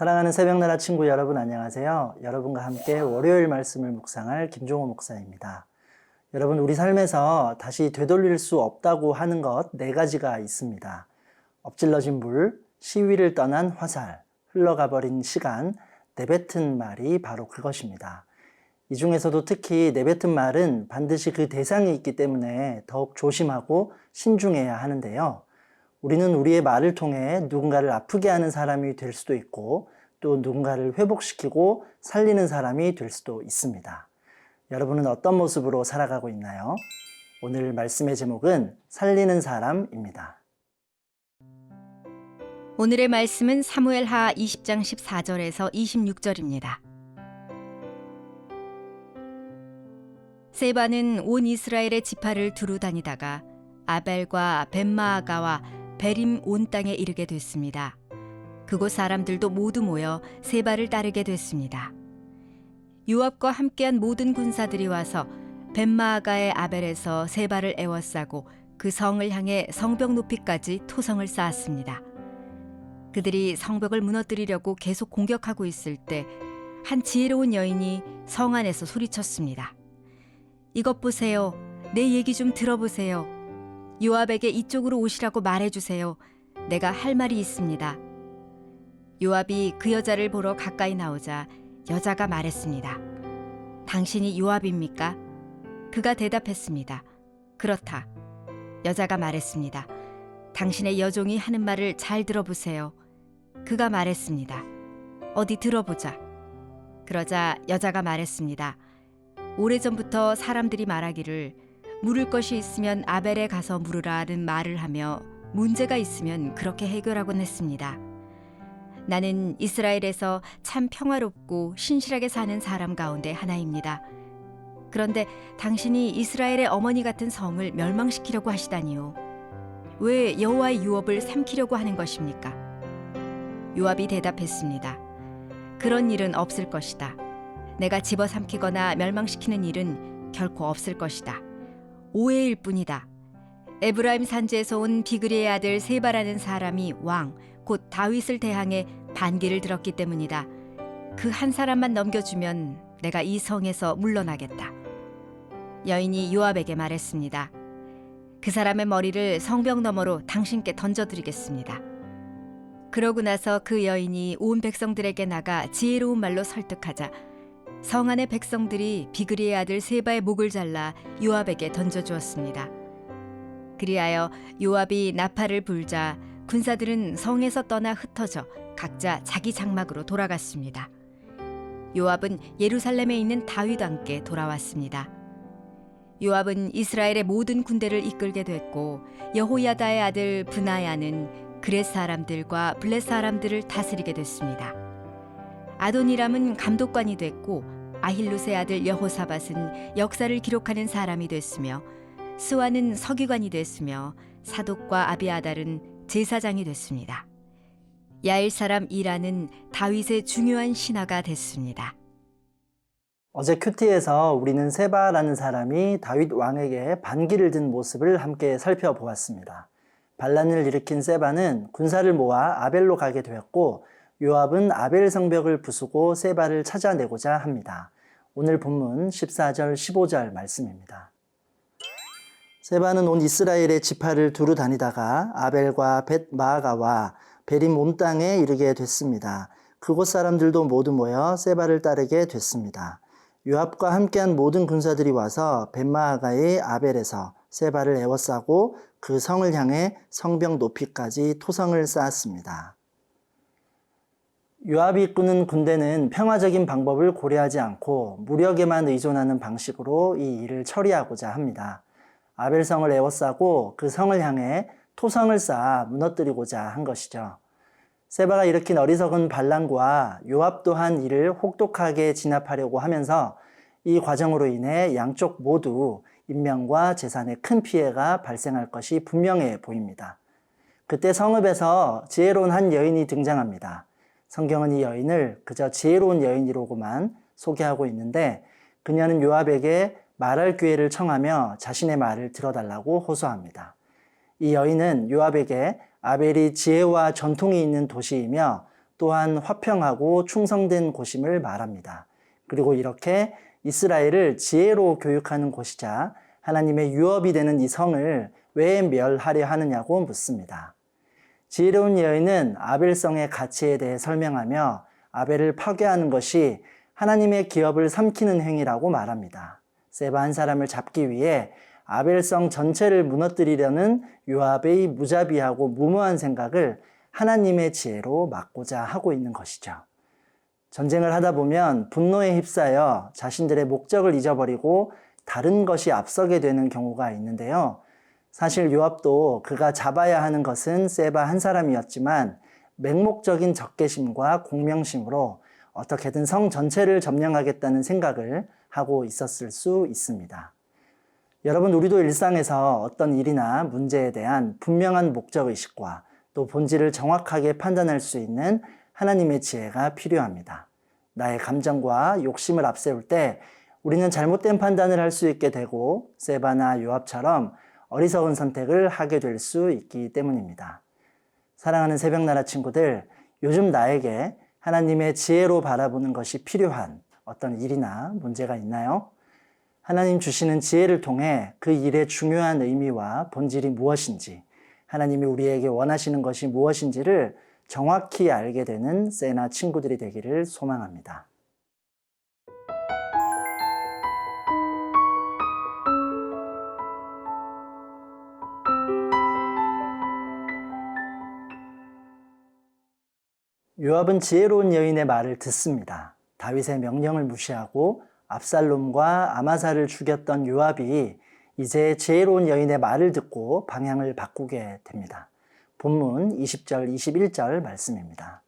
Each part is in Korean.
사랑하는 새벽나라 친구 여러분 안녕하세요. 여러분과 함께 월요일 말씀을 묵상할 김종호 목사입니다. 여러분, 우리 삶에서 다시 되돌릴 수 없다고 하는 것 4가지가 있습니다. 엎질러진 물, 시위를 떠난 화살, 흘러가버린 시간, 내뱉은 말이 바로 그것입니다. 이 중에서도 특히 내뱉은 말은 반드시 그 대상이 있기 때문에 더욱 조심하고 신중해야 하는데요. 우리는 우리의 말을 통해 누군가를 아프게 하는 사람이 될 수도 있고 또 누군가를 회복시키고 살리는 사람이 될 수도 있습니다. 여러분은 어떤 모습으로 살아가고 있나요? 오늘 말씀의 제목은 살리는 사람입니다. 오늘의 말씀은 사무엘하 20장 14절에서 26절입니다. 세바는 온 이스라엘의 지파를 두루 다니다가 아벨과 벳마아가와 베림 온 땅에 이르게 됐습니다. 그곳 사람들도 모두 모여 세바를 따르게 됐습니다. 요압과 함께한 모든 군사들이 와서 벳마아가의 아벨에서 세바를 에워싸고 그 성을 향해 성벽 높이까지 토성을 쌓았습니다. 그들이 성벽을 무너뜨리려고 계속 공격하고 있을 때 한 지혜로운 여인이 성 안에서 소리쳤습니다. 이것 보세요. 내 얘기 좀 들어보세요. 요압에게 이쪽으로 오시라고 말해주세요. 내가 할 말이 있습니다. 요압이 그 여자를 보러 가까이 나오자 여자가 말했습니다. 당신이 요압입니까? 그가 대답했습니다. 그렇다. 여자가 말했습니다. 당신의 여종이 하는 말을 잘 들어보세요. 그가 말했습니다. 어디 들어보자. 그러자 여자가 말했습니다. 오래전부터 사람들이 말하기를 물을 것이 있으면 아벨에 가서 물으라는 말을 하며 문제가 있으면 그렇게 해결하곤 했습니다. 나는 이스라엘에서 참 평화롭고 신실하게 사는 사람 가운데 하나입니다. 그런데 당신이 이스라엘의 어머니 같은 성을 멸망시키려고 하시다니요. 왜 여호와의 유업을 삼키려고 하는 것입니까? 요압이 대답했습니다. 그런 일은 없을 것이다. 내가 집어삼키거나 멸망시키는 일은 결코 없을 것이다. 오해일 뿐이다. 에브라임 산지에서 온 비그리의 아들 세바라는 사람이 왕, 곧 다윗을 대항해 반기를 들었기 때문이다. 그 한 사람만 넘겨주면 내가 이 성에서 물러나겠다. 여인이 요압에게 말했습니다. 그 사람의 머리를 성벽 너머로 당신께 던져드리겠습니다. 그러고 나서 그 여인이 온 백성들에게 나가 지혜로운 말로 설득하자 성 안의 백성들이 비그리의 아들 세바의 목을 잘라 요압에게 던져주었습니다. 그리하여 요압이 나팔을 불자 군사들은 성에서 떠나 흩어져 각자 자기 장막으로 돌아갔습니다. 요압은 예루살렘에 있는 다윗 왕께 돌아왔습니다. 요압은 이스라엘의 모든 군대를 이끌게 됐고 여호야다의 아들 브나야는 그렛 사람들과 블렛 사람들을 다스리게 됐습니다. 아도니람은 감독관이 됐고 아힐룻의 아들 여호사밧은 역사를 기록하는 사람이 됐으며 스와는 서기관이 됐으며 사독과 아비아달은 제사장이 됐습니다. 야일 사람 이라는 다윗의 중요한 신하가 됐습니다. 어제 큐티에서 우리는 세바라는 사람이 다윗 왕에게 반기를 든 모습을 함께 살펴보았습니다. 반란을 일으킨 세바는 군사를 모아 아벨로 가게 되었고 요압은 아벨 성벽을 부수고 세바를 찾아내고자 합니다. 오늘 본문 14절 15절 말씀입니다. 세바는 온 이스라엘의 지파를 두루 다니다가 아벨과 벳마아가와 베림 온 땅에 이르게 됐습니다. 그곳 사람들도 모두 모여 세바를 따르게 됐습니다. 요압과 함께한 모든 군사들이 와서 벳마아가의 아벨에서 세바를 에워싸고 그 성을 향해 성벽 높이까지 토성을 쌓았습니다. 요압이 이끄는 군대는 평화적인 방법을 고려하지 않고 무력에만 의존하는 방식으로 이 일을 처리하고자 합니다. 아벨성을 에워싸고 그 성을 향해 토성을 쌓아 무너뜨리고자 한 것이죠. 세바가 일으킨 어리석은 반란과 요압 또한 이를 혹독하게 진압하려고 하면서 이 과정으로 인해 양쪽 모두 인명과 재산에 큰 피해가 발생할 것이 분명해 보입니다. 그때 성읍에서 지혜로운 한 여인이 등장합니다. 성경은 이 여인을 그저 지혜로운 여인이로고만 소개하고 있는데 그녀는 요압에게 말할 기회를 청하며 자신의 말을 들어달라고 호소합니다. 이 여인은 요압에게 아벨이 지혜와 전통이 있는 도시이며 또한 화평하고 충성된 곳임을 말합니다. 그리고 이렇게 이스라엘을 지혜로 교육하는 곳이자 하나님의 유업이 되는 이 성을 왜 멸하려 하느냐고 묻습니다. 지혜로운 여인은 아벨성의 가치에 대해 설명하며 아벨을 파괴하는 것이 하나님의 기업을 삼키는 행위라고 말합니다. 세바 한 사람을 잡기 위해 아벨성 전체를 무너뜨리려는 요압의 무자비하고 무모한 생각을 하나님의 지혜로 막고자 하고 있는 것이죠. 전쟁을 하다 보면 분노에 휩싸여 자신들의 목적을 잊어버리고 다른 것이 앞서게 되는 경우가 있는데요. 사실 요압도 그가 잡아야 하는 것은 세바 한 사람이었지만 맹목적인 적개심과 공명심으로 어떻게든 성 전체를 점령하겠다는 생각을 하고 있었을 수 있습니다. 여러분, 우리도 일상에서 어떤 일이나 문제에 대한 분명한 목적의식과 또 본질을 정확하게 판단할 수 있는 하나님의 지혜가 필요합니다. 나의 감정과 욕심을 앞세울 때 우리는 잘못된 판단을 할 수 있게 되고 세바나 요압처럼 어리석은 선택을 하게 될 수 있기 때문입니다. 사랑하는 새벽나라 친구들, 요즘 나에게 하나님의 지혜로 바라보는 것이 필요한 어떤 일이나 문제가 있나요? 하나님 주시는 지혜를 통해 그 일의 중요한 의미와 본질이 무엇인지, 하나님이 우리에게 원하시는 것이 무엇인지를 정확히 알게 되는 세나 친구들이 되기를 소망합니다. 요압은 지혜로운 여인의 말을 듣습니다. 다윗의 명령을 무시하고 압살롬과 아마사를 죽였던 요압이 이제 지혜로운 여인의 말을 듣고 방향을 바꾸게 됩니다. 본문 20절, 21절 말씀입니다.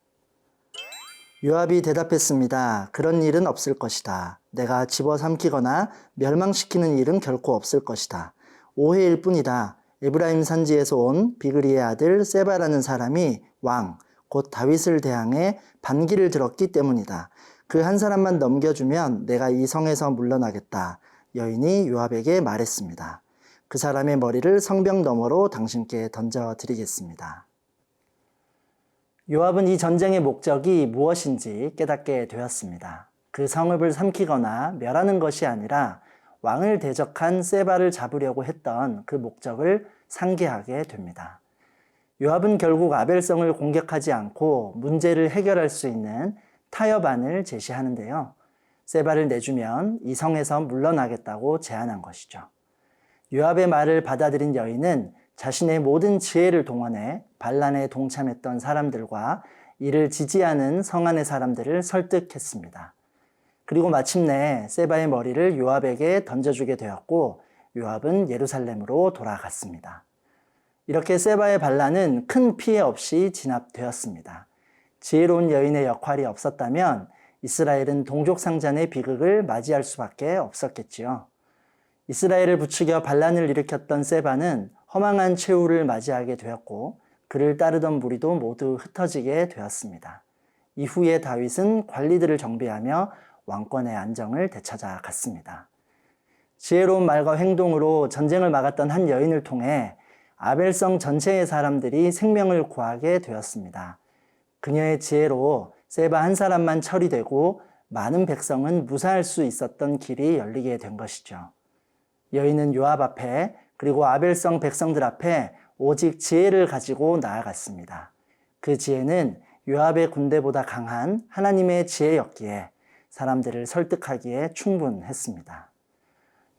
요압이 대답했습니다. 그런 일은 없을 것이다. 내가 집어삼키거나 멸망시키는 일은 결코 없을 것이다. 오해일 뿐이다. 에브라임 산지에서 온 비그리의 아들 세바라는 사람이 왕, 곧 다윗을 대항해 반기를 들었기 때문이다. 그 한 사람만 넘겨주면 내가 이 성에서 물러나겠다. 여인이 요압에게 말했습니다. 그 사람의 머리를 성벽 너머로 당신께 던져드리겠습니다. 요압은 이 전쟁의 목적이 무엇인지 깨닫게 되었습니다. 그 성읍을 삼키거나 멸하는 것이 아니라 왕을 대적한 세바를 잡으려고 했던 그 목적을 상기하게 됩니다. 요압은 결국 아벨성을 공격하지 않고 문제를 해결할 수 있는 타협안을 제시하는데요. 세바를 내주면 이 성에서 물러나겠다고 제안한 것이죠. 요압의 말을 받아들인 여인은 자신의 모든 지혜를 동원해 반란에 동참했던 사람들과 이를 지지하는 성 안의 사람들을 설득했습니다. 그리고 마침내 세바의 머리를 요압에게 던져주게 되었고 요압은 예루살렘으로 돌아갔습니다. 이렇게 세바의 반란은 큰 피해 없이 진압되었습니다. 지혜로운 여인의 역할이 없었다면 이스라엘은 동족상잔의 비극을 맞이할 수밖에 없었겠지요. 이스라엘을 부추겨 반란을 일으켰던 세바는 허망한 최후를 맞이하게 되었고 그를 따르던 무리도 모두 흩어지게 되었습니다. 이후에 다윗은 관리들을 정비하며 왕권의 안정을 되찾아 갔습니다. 지혜로운 말과 행동으로 전쟁을 막았던 한 여인을 통해 아벨성 전체의 사람들이 생명을 구하게 되었습니다. 그녀의 지혜로 세바 한 사람만 처리되고 많은 백성은 무사할 수 있었던 길이 열리게 된 것이죠. 여인은 요압 앞에 그리고 아벨성 백성들 앞에 오직 지혜를 가지고 나아갔습니다. 그 지혜는 요압의 군대보다 강한 하나님의 지혜였기에 사람들을 설득하기에 충분했습니다.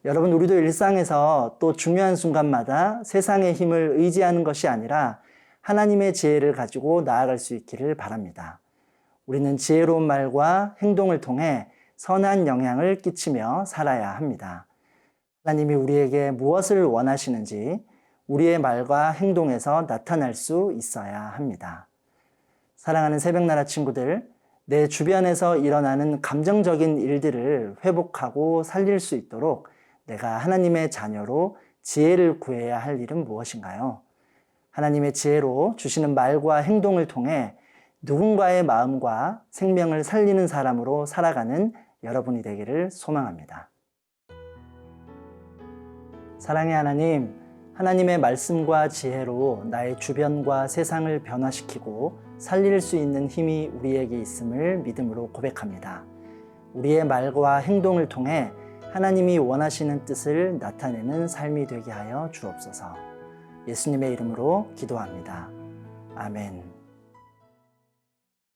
여러분, 우리도 일상에서 또 중요한 순간마다 세상의 힘을 의지하는 것이 아니라 하나님의 지혜를 가지고 나아갈 수 있기를 바랍니다. 우리는 지혜로운 말과 행동을 통해 선한 영향을 끼치며 살아야 합니다. 하나님이 우리에게 무엇을 원하시는지 우리의 말과 행동에서 나타날 수 있어야 합니다. 사랑하는 새벽나라 친구들, 내 주변에서 일어나는 감정적인 일들을 회복하고 살릴 수 있도록 내가 하나님의 자녀로 지혜를 구해야 할 일은 무엇인가요? 하나님의 지혜로 주시는 말과 행동을 통해 누군가의 마음과 생명을 살리는 사람으로 살아가는 여러분이 되기를 소망합니다. 사랑의 하나님, 하나님의 말씀과 지혜로 나의 주변과 세상을 변화시키고 살릴 수 있는 힘이 우리에게 있음을 믿음으로 고백합니다. 우리의 말과 행동을 통해 하나님이 원하시는 뜻을 나타내는 삶이 되게 하여 주옵소서. 예수님의 이름으로 기도합니다. 아멘.